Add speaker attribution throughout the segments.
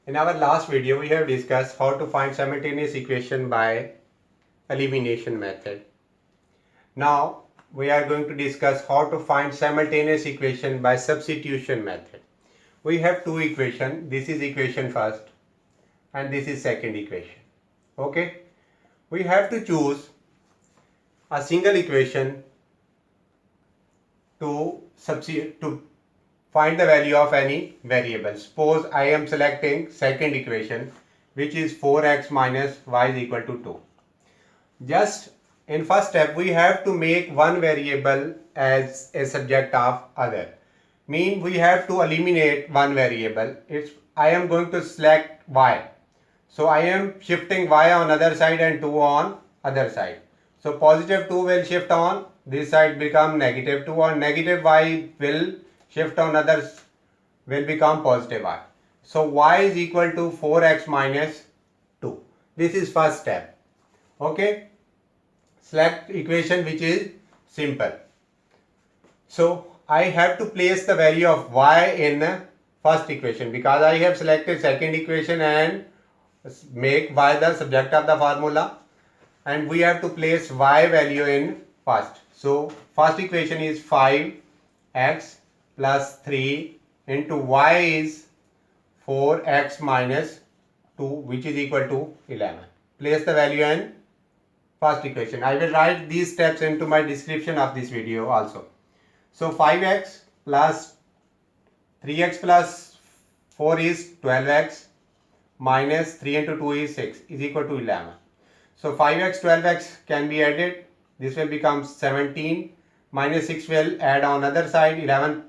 Speaker 1: In our last video, we have discussed how to find simultaneous equation by elimination method. Now, we are going to discuss how to find simultaneous equation by substitution method. We have two equations. This is equation first and this is second equation. Okay. We have to choose a single equation to find the value of any variable. Suppose I am selecting second equation, which is 4x minus y is equal to 2. Just in first step, we have to make one variable as a subject of other. Mean we have to eliminate one variable. I am going to select y. So I am shifting y on other side and 2 on other side. So positive 2 will shift on this side, become negative 2, and negative y will shift on others, will become positive y. So y is equal to 4x minus 2. This is first step. Okay. Select equation which is simple. So I have to place the value of y in first equation because I have selected second equation and make y the subject of the formula, and we have to place y value in first. So first equation is 5x plus 3 into y is 4x minus 2, which is equal to 11. Place the value in first equation. I will write these steps into my description of this video also. So 5x plus 3x plus 4 is 12x minus 3 into 2 is 6 is equal to 11. So 5x 12x can be added. This will become 17 minus 6 will add on other side. 11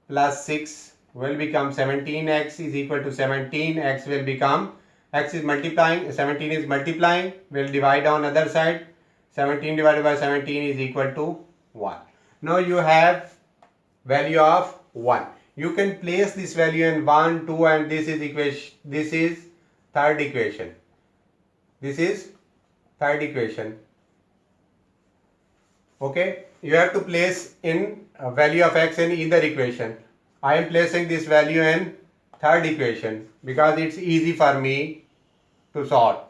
Speaker 1: plus 6 will become 17x is equal to 17. X will become, x is multiplying, 17 is multiplying, will divide on other side. 17 divided by 17 is equal to 1. Now you have value of 1. You can place this value in 1, 2, and this is equation. This is third equation. This is third equation. Okay. You have to place in a value of x in either equation. I am placing this value in third equation because it's easy for me to solve.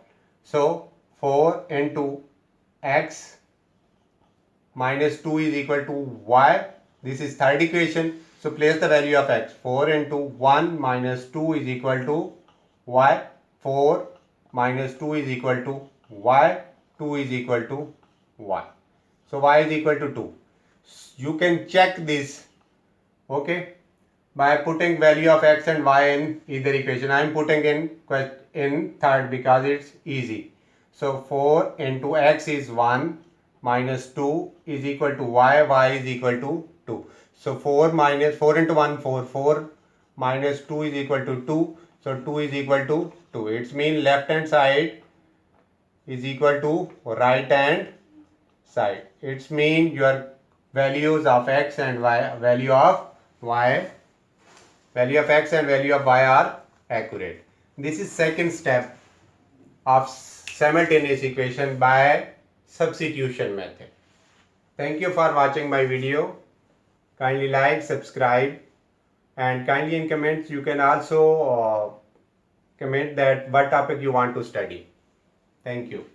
Speaker 1: So 4 into x minus 2 is equal to y. This is third equation. So place the value of x. 4 into 1 minus 2 is equal to y. 4 minus 2 is equal to y. 2 is equal to y. So y is equal to 2. You can check this, okay, by putting value of x and y in either equation. I am putting in third because it's easy. So 4 into x is 1 minus 2 is equal to y. Y is equal to 2. So 4 into 1, 4 minus 2 is equal to 2. So 2 is equal to 2. It means left hand side is equal to right hand side. It means your values of x and y, value of x and value of y are accurate. This is second step of simultaneous equation by substitution method. Thank you for watching my video. Kindly like, subscribe, and kindly in comments you can also comment that what topic you want to study. Thank you.